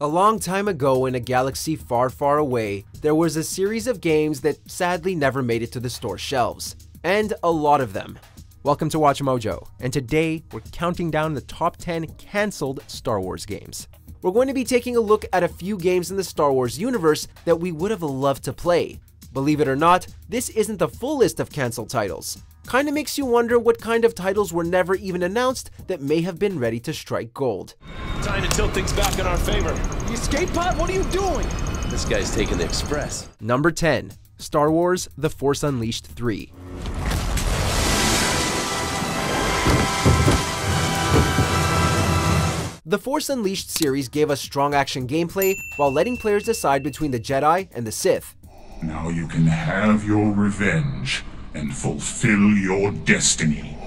A long time ago in a galaxy far, far away, there was a series of games that sadly never made it to the store shelves. And a lot of them. Welcome to WatchMojo, and today we're counting down the top 10 cancelled Star Wars games. We're going to be taking a look at a few games in the Star Wars universe that we would have loved to play. Believe it or not, this isn't the full list of cancelled titles. Kinda makes you wonder what kind of titles were never even announced that may have been ready to strike gold. Time to tilt things back in our favor. You escape pod? What are you doing? This guy's taking the express. Number 10. Star Wars The Force Unleashed 3. The Force Unleashed series gave us strong action gameplay while letting players decide between the Jedi and the Sith. Now you can have your revenge and fulfill your destiny.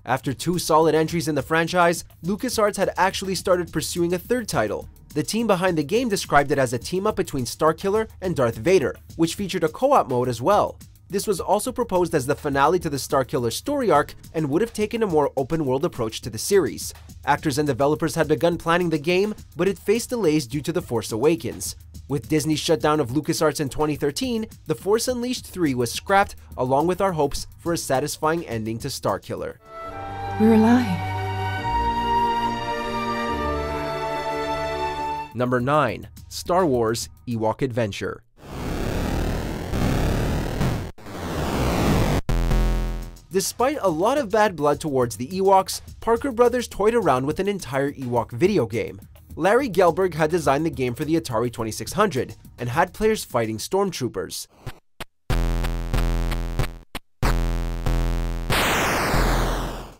After 2 solid entries in the franchise, LucasArts had actually started pursuing a third title. The team behind the game described it as a team-up between Starkiller and Darth Vader, which featured a co-op mode as well. This was also proposed as the finale to the Starkiller story arc and would have taken a more open-world approach to the series. Actors and developers had begun planning the game, but it faced delays due to The Force Awakens. With Disney's shutdown of LucasArts in 2013, The Force Unleashed 3 was scrapped, along with our hopes for a satisfying ending to Starkiller. We're alive. Number 9. Star Wars Ewok Adventure. Despite a lot of bad blood towards the Ewoks, Parker Brothers toyed around with an entire Ewok video game. Larry Gelberg had designed the game for the Atari 2600 and had players fighting stormtroopers.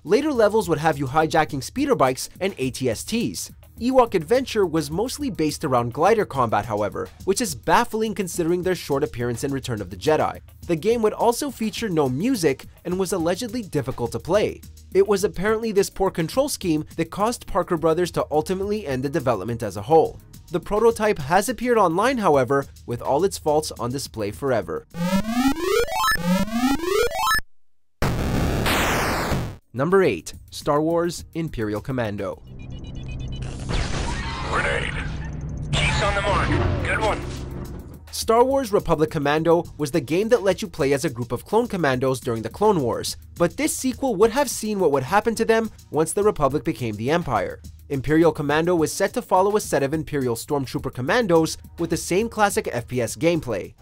Later levels would have you hijacking speeder bikes and AT-STs. Ewok Adventure was mostly based around glider combat, however, which is baffling considering their short appearance in Return of the Jedi. The game would also feature no music and was allegedly difficult to play. It was apparently this poor control scheme that caused Parker Brothers to ultimately end the development as a whole. The prototype has appeared online, however, with all its faults on display forever. Number 8. Star Wars Imperial Commando. Grenade. Keys on the mark. Good one. Star Wars Republic Commando was the game that let you play as a group of clone commandos during the Clone Wars, but this sequel would have seen what would happen to them once the Republic became the Empire. Imperial Commando was set to follow a set of Imperial Stormtrooper commandos with the same classic FPS gameplay.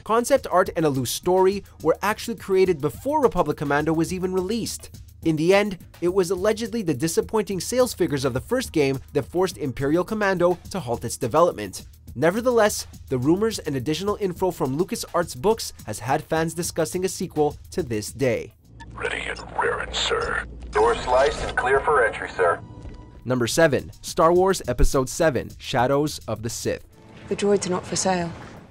Concept art and a loose story were actually created before Republic Commando was even released. In the end, it was allegedly the disappointing sales figures of the first game that forced Imperial Commando to halt its development. Nevertheless, the rumors and additional info from LucasArts books has had fans discussing a sequel to this day. Ready and raring, sir. Door sliced and clear for entry, sir. Number 7. Star Wars Episode 7 Shadows of the Sith. The droids are not for sale.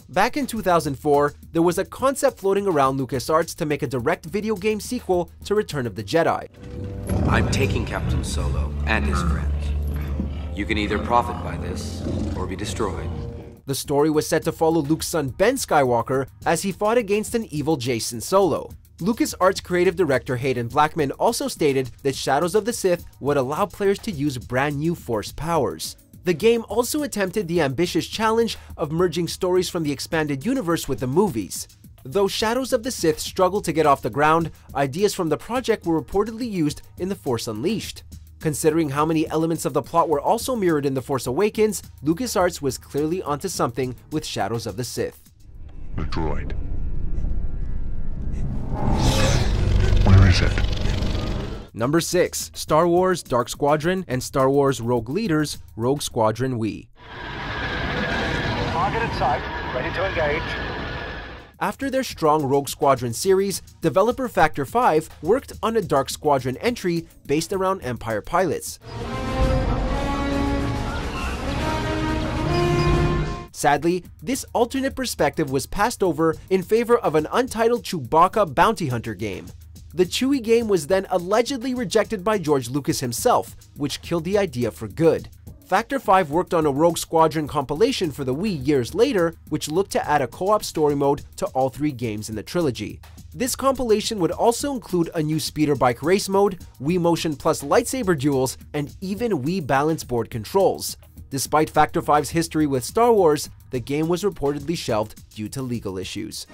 Back in 2004, there was a concept floating around LucasArts to make a direct video game sequel to Return of the Jedi. I'm taking Captain Solo and his friends. You can either profit by this or be destroyed. The story was set to follow Luke's son Ben Skywalker as he fought against an evil Jason Solo. LucasArts creative director Hayden Blackman also stated that Shadows of the Sith would allow players to use brand new Force powers. The game also attempted the ambitious challenge of merging stories from the expanded universe with the movies. Though Shadows of the Sith struggled to get off the ground, ideas from the project were reportedly used in The Force Unleashed. Considering how many elements of the plot were also mirrored in The Force Awakens, LucasArts was clearly onto something with Shadows of the Sith. The droid. Where is it? Number 6. Star Wars Dark Squadron and Star Wars Rogue Leaders Rogue Squadron Wii. Target in sight. Ready to engage. After their strong Rogue Squadron series, developer Factor 5 worked on a Dark Squadron entry based around Empire pilots. Sadly, this alternate perspective was passed over in favor of an untitled Chewbacca bounty hunter game. The Chewie game was then allegedly rejected by George Lucas himself, which killed the idea for good. Factor 5 worked on a Rogue Squadron compilation for the Wii years later, which looked to add a co-op story mode to all 3 games in the trilogy. This compilation would also include a new speeder bike race mode, Wii Motion Plus lightsaber duels, and even Wii balance board controls. Despite Factor 5's history with Star Wars, the game was reportedly shelved due to legal issues.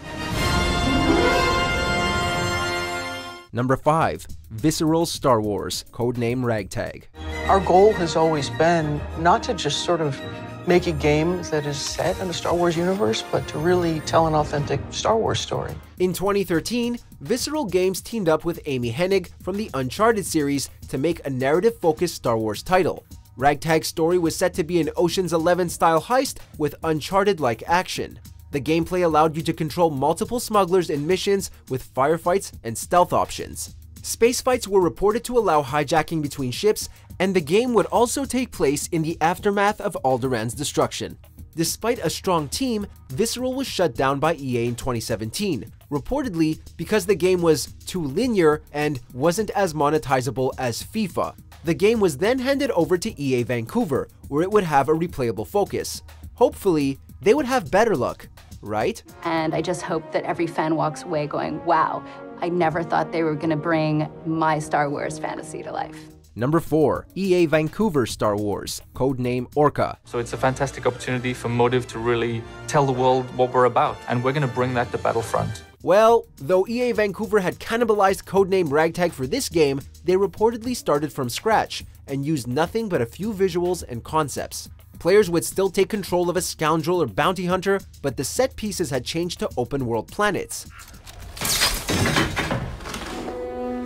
Number 5. Visceral Star Wars, codename Ragtag. Our goal has always been not to just sort of make a game that is set in the Star Wars universe, but to really tell an authentic Star Wars story. In 2013, Visceral Games teamed up with Amy Hennig from the Uncharted series to make a narrative-focused Star Wars title. Ragtag's story was set to be an Ocean's 11-style heist with Uncharted-like action. The gameplay allowed you to control multiple smugglers in missions with firefights and stealth options. Space fights were reported to allow hijacking between ships, and the game would also take place in the aftermath of Alderaan's destruction. Despite a strong team, Visceral was shut down by EA in 2017, reportedly because the game was too linear and wasn't as monetizable as FIFA. The game was then handed over to EA Vancouver, where it would have a replayable focus. Hopefully, they would have better luck, right? And I just hope that every fan walks away going, wow, I never thought they were going to bring my Star Wars fantasy to life. Number 4. EA Vancouver Star Wars, codename Orca. So it's a fantastic opportunity for Motive to really tell the world what we're about, and we're going to bring that to Battlefront. Well, though EA Vancouver had cannibalized codename Ragtag for this game, they reportedly started from scratch and used nothing but a few visuals and concepts. Players would still take control of a scoundrel or bounty hunter, but the set pieces had changed to open world planets.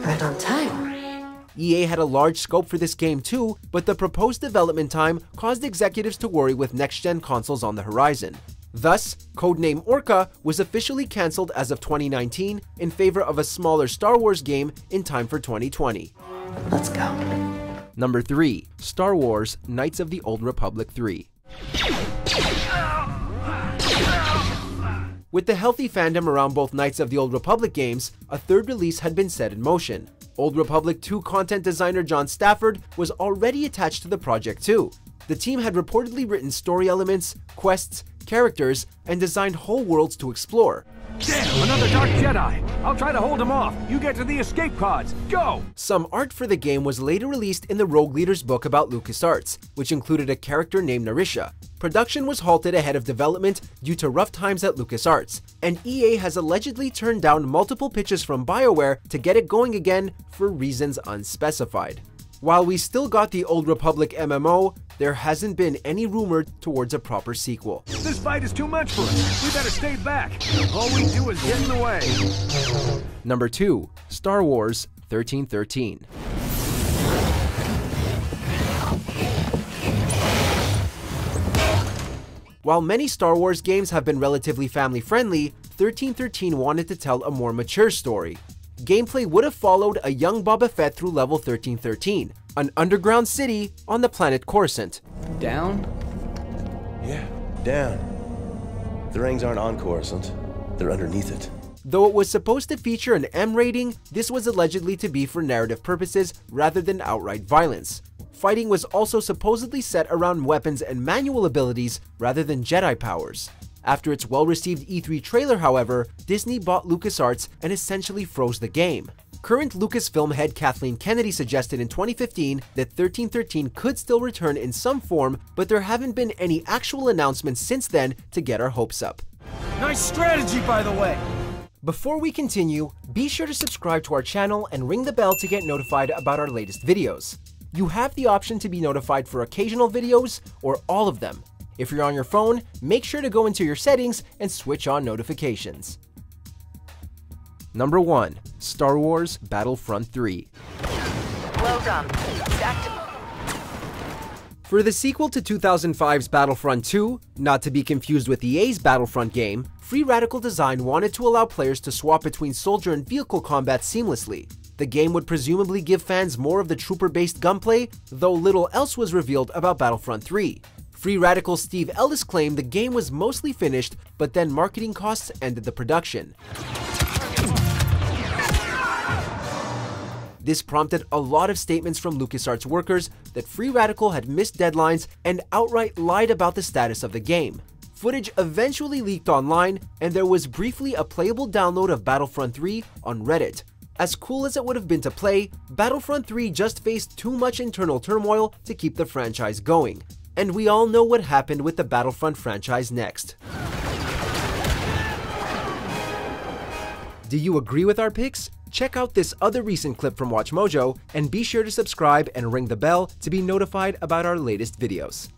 Right on time. EA had a large scope for this game too, but the proposed development time caused executives to worry with next-gen consoles on the horizon. Thus, codename Orca was officially cancelled as of 2019 in favor of a smaller Star Wars game in time for 2020. Let's go. Number 3. Star Wars Knights of the Old Republic 3. With the healthy fandom around both Knights of the Old Republic games, a third release had been set in motion. Old Republic 2 content designer John Stafford was already attached to the project too. The team had reportedly written story elements, quests, characters, and designed whole worlds to explore. Damn, another Dark Jedi! I'll try to hold him off. You get to the escape pods. Go! Some art for the game was later released in the Rogue Leader's book about LucasArts, which included a character named Narisha. Production was halted ahead of development due to rough times at LucasArts, and EA has allegedly turned down multiple pitches from BioWare to get it going again for reasons unspecified. While we still got the Old Republic MMO, there hasn't been any rumor towards a proper sequel. This fight is too much for us. We better stay back. All we do is get in the way. Number 2. Star Wars 1313. While many Star Wars games have been relatively family-friendly, 1313 wanted to tell a more mature story. Gameplay would have followed a young Boba Fett through level 1313, an underground city on the planet Coruscant. Down? Yeah, down. The rings aren't on Coruscant, they're underneath it. Though it was supposed to feature an M rating, this was allegedly to be for narrative purposes rather than outright violence. Fighting was also supposedly set around weapons and manual abilities rather than Jedi powers. After its well-received E3 trailer, however, Disney bought LucasArts and essentially froze the game. Current Lucasfilm head Kathleen Kennedy suggested in 2015 that 1313 could still return in some form, but there haven't been any actual announcements since then to get our hopes up. Nice strategy, by the way. Before we continue, be sure to subscribe to our channel and ring the bell to get notified about our latest videos. You have the option to be notified for occasional videos or all of them. If you're on your phone, make sure to go into your settings and switch on notifications. Number 1. Star Wars Battlefront 3. Well done. For the sequel to 2005's Battlefront 2, not to be confused with EA's Battlefront game, Free Radical Design wanted to allow players to swap between soldier and vehicle combat seamlessly. The game would presumably give fans more of the trooper-based gunplay, though little else was revealed about Battlefront 3. Free Radical Steve Ellis claimed the game was mostly finished, but then marketing costs ended the production. This prompted a lot of statements from LucasArts workers that Free Radical had missed deadlines and outright lied about the status of the game. footage eventually leaked online, and there was briefly a playable download of Battlefront 3 on Reddit. As cool as it would have been to play, Battlefront 3 just faced too much internal turmoil to keep the franchise going. And we all know what happened with the Battlefront franchise next. Do you agree with our picks? Check out this other recent clip from WatchMojo, and be sure to subscribe and ring the bell to be notified about our latest videos.